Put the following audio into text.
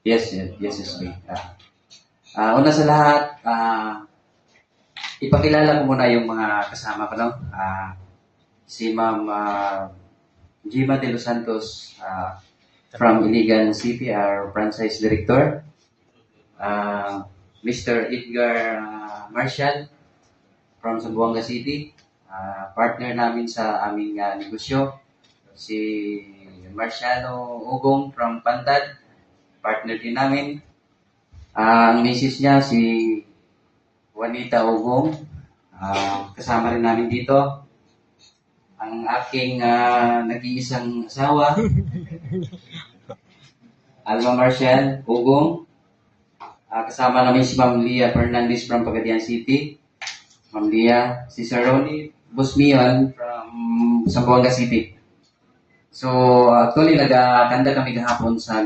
Yes, yes, yes, yes. Una sa lahat, ipakilala ko muna yung mga kasama ko, no? Si Ma'am Gima de los Santos from Iligan City, our franchise director. Mr. Edgar Marshall from Zamboanga City, partner namin sa aming negosyo. Si Marciano Ugong from Pantad, partner din namin. Ang misis niya, si Juanita Ugong, kasama rin namin dito. Ang aking nag-iisang asawa, Alma Marcial Ugong. Kasama namin si Ma'am Lia Fernandez from Pagadian City. Ma'am Lia, si Sir Ronnie Busmion from Zamboanga City. So, actually, nagkanda kami kahapon sa